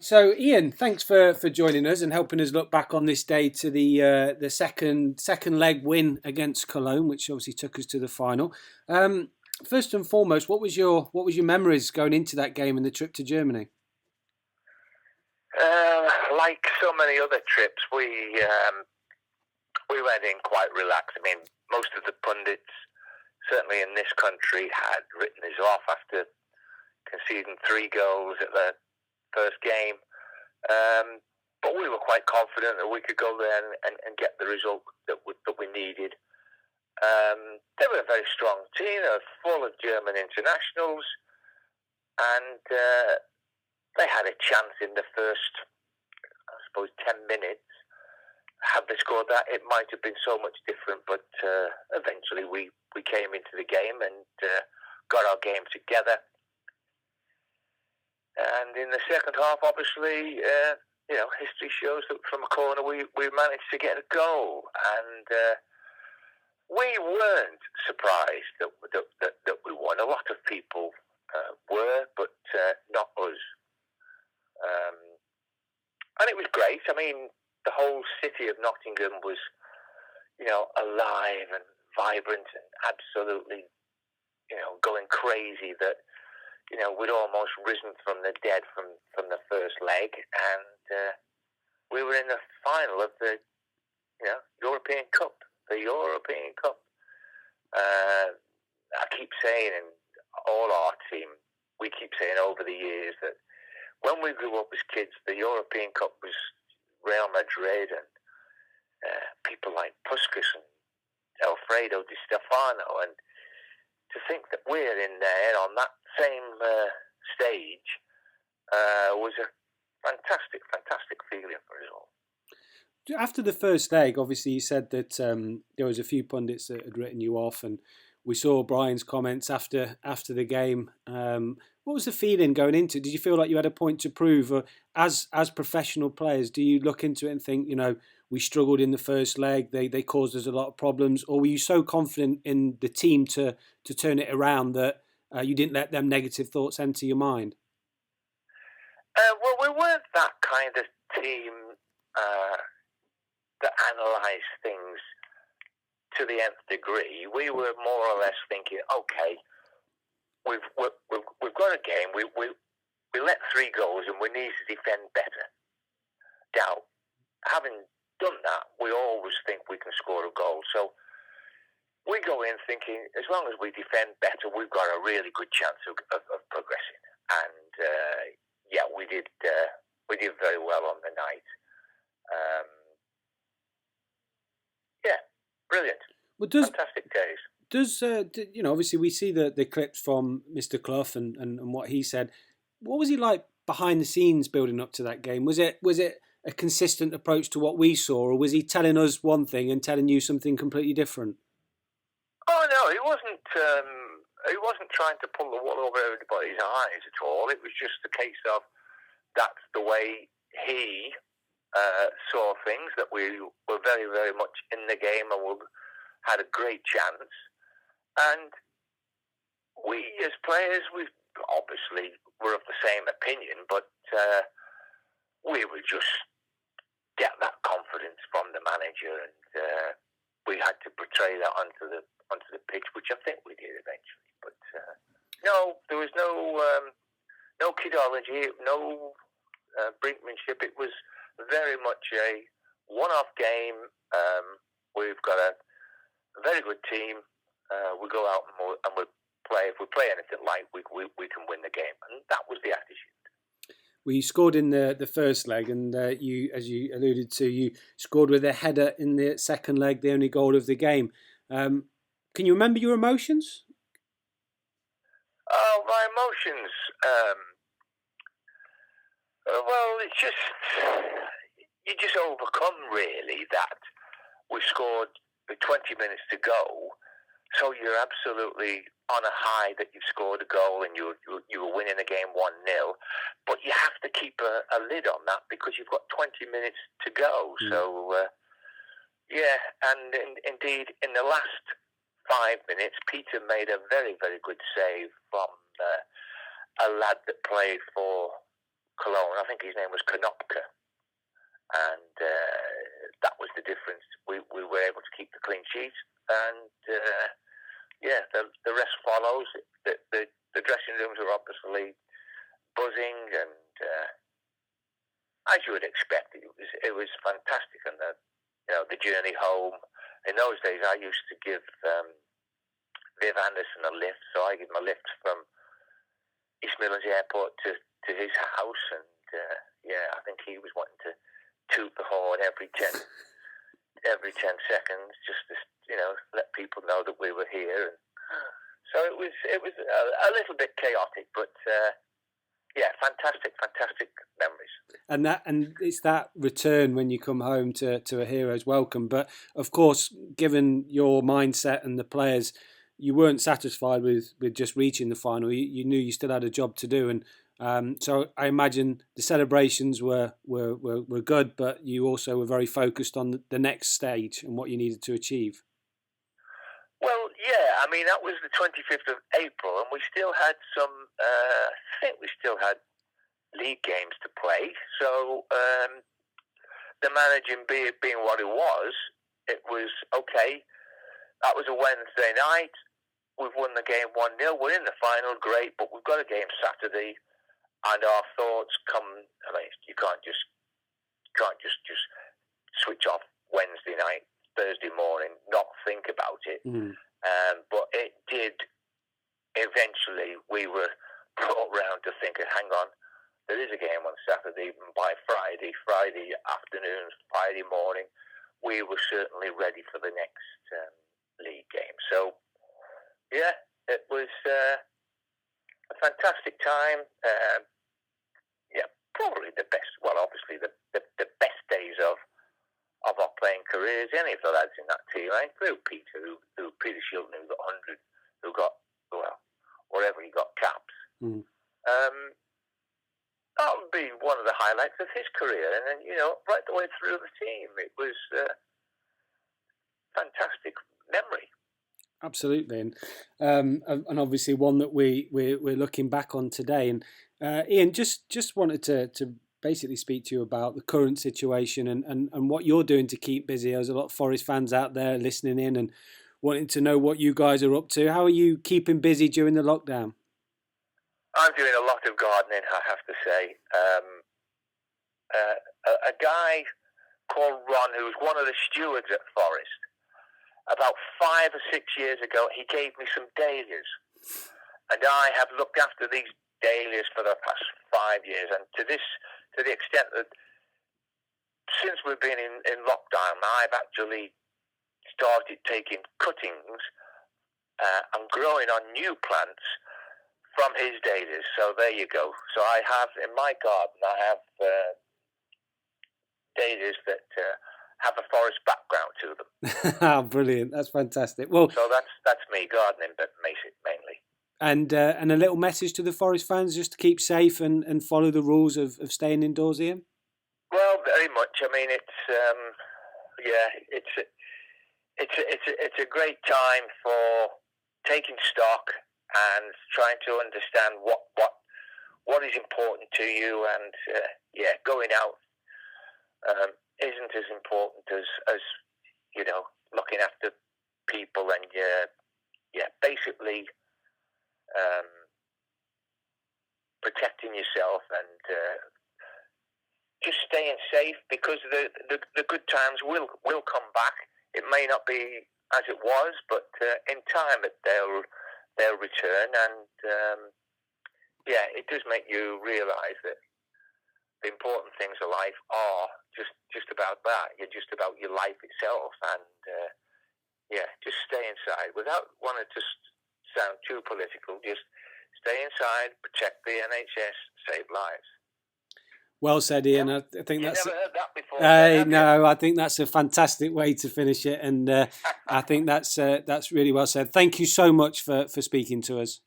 So, Ian, thanks for joining us and helping us look back on this day to the second leg win against Cologne, which obviously took us to the final. First and foremost, what was your memories going into that game and the trip to Germany? Like so many other trips, we went in quite relaxed. I mean, most of the pundits, certainly in this country, had written us off after conceding 3 goals at the first game. But we were quite confident that we could go there and get the result that we needed. They were a very strong team. They were full of German internationals, and they had a chance in the first, I suppose, 10 minutes. Had they scored that, it might have been so much different. But eventually, we came into the game and got our game together. And in the second half, obviously, history shows that from a corner we managed to get a goal, and we weren't surprised that we won. A lot of people were, but not us. And it was great. I mean, the whole city of Nottingham was, alive and vibrant and absolutely, going crazy. That we'd almost risen from the dead from the first leg, and we were in the final of the European Cup. The European Cup. I keep saying, and all our team, we keep saying over the years that when we grew up as kids, the European Cup was Real Madrid and people like Puskas and Alfredo Di Stefano, and to think that we're in there on that same stage was a fantastic, fantastic feeling for us all. After the first leg, obviously you said that there was a few pundits that had written you off, and we saw Brian's comments after the game. What was the feeling going into it? Did you feel like you had a point to prove? Or as professional players, do you look into it and think, we struggled in the first leg, they caused us a lot of problems, or were you so confident in the team to turn it around that you didn't let them negative thoughts enter your mind? Well, we weren't that kind of team that analysed things to the nth degree. We were more or less thinking, okay, we've got a game. We let 3 goals and we need to defend better. Now, having done that, we always think we can score a goal. So we go in thinking, as long as we defend better, we've got a really good chance of progressing. And we did very well on the night. Brilliant. Well, fantastic days. Does obviously we see the clips from Mr. Clough and what he said. What was he like behind the scenes building up to that game? Was it a consistent approach to what we saw, or was he telling us one thing and telling you something completely different? Oh no, he wasn't. He wasn't trying to pull the wool over everybody's eyes at all. It was just a case of that's the way he saw things, that we were very, very much in the game and we had a great chance. And we, as players, we obviously were of the same opinion, but we would just get that confidence from the manager, and we had to portray that onto the pitch, which I think we did eventually. But no, there was no kidology, no brinkmanship. It was very much a one-off game. We've got a very good team. We go out and we play. If we play anything like, we can win the game, and that was the attitude. Well, you scored in the first leg, and you, as you alluded to, you scored with a header in the second leg, the only goal of the game. Can you remember your emotions? Oh, my emotions. Well, it's just you just overcome really that we scored with 20 minutes to go, so you're absolutely on a high that you've scored a goal and you were winning the game 1-0, but you have to keep a lid on that because you've got 20 minutes to go. So and indeed in the last 5 minutes, Peter made a very, very good save from a lad that played for Cologne. I think his name was Konopka, and that was the difference. We were able to keep the clean sheet, and the rest follows. The dressing rooms were obviously buzzing, and as you would expect, it was fantastic. And the journey home. In those days, I used to give Viv Anderson a lift, so I gave him a lift from East Midlands Airport to his house, and I think he was wanting to toot the horn every 10 seconds, just to let people know that we were here. And so it was a little bit chaotic, but fantastic memories. And it's that return when you come home to a hero's welcome. But of course, given your mindset and the players, you weren't satisfied with just reaching the final. You knew you still had a job to do, and so I imagine the celebrations were good, but you also were very focused on the next stage and what you needed to achieve. Well, yeah, I mean, that was the 25th of April, and we still had I think we still had league games to play. So the managing being what it was okay. That was a Wednesday night. We've won the game 1-0. We're in the final, great, but we've got a game Saturday, and our thoughts come. I mean, you can't just switch off Wednesday night, Thursday morning, not think about it. But it did. Eventually, we were brought round to thinking, hang on, there is a game on Saturday. And by Friday afternoon, Friday morning, we were certainly ready for the next league game. So, yeah, it was a fantastic time. Probably the best. Well, obviously the best days of our playing careers. Any of the lads in that team, I include Peter, who Peter Shilton, who got 100, who got wherever he got caps. That would be one of the highlights of his career, and then right the way through the team, it was a fantastic memory. Absolutely, and obviously one that we're looking back on today. And Ian, just wanted to basically speak to you about the current situation and what you're doing to keep busy. There's a lot of Forest fans out there listening in and wanting to know what you guys are up to. How are you keeping busy during the lockdown? I'm doing a lot of gardening, I have to say. A guy called Ron, who was one of the stewards at Forest, about 5 or 6 years ago, he gave me some dahlias. And I have looked after these dahlias for the past 5 years. And to the extent that since we've been in lockdown, I've actually started taking cuttings and growing on new plants from his dahlias. So there you go. So I have, in my garden, I have dahlias that have a forest background to them. Brilliant. That's fantastic. Well, so that's me gardening, but mainly. And a little message to the Forest fans just to keep safe and follow the rules of staying indoors, Ian? Well, very much. I mean, it's a great time for taking stock and trying to understand what is important to you, and going out isn't as important as looking after people and basically protecting yourself and just staying safe, because the good times will come back. It may not be as it was, but in time they'll return, and it does make you realise that the important things of life are just about that. You're just about your life itself, and just stay inside without wanting to sound too political. Just stay inside, protect the NHS, save lives. Well said, Ian. I think You've that's. Never heard that before. No, I think that's a fantastic way to finish it, and I think that's really well said. Thank you so much for speaking to us.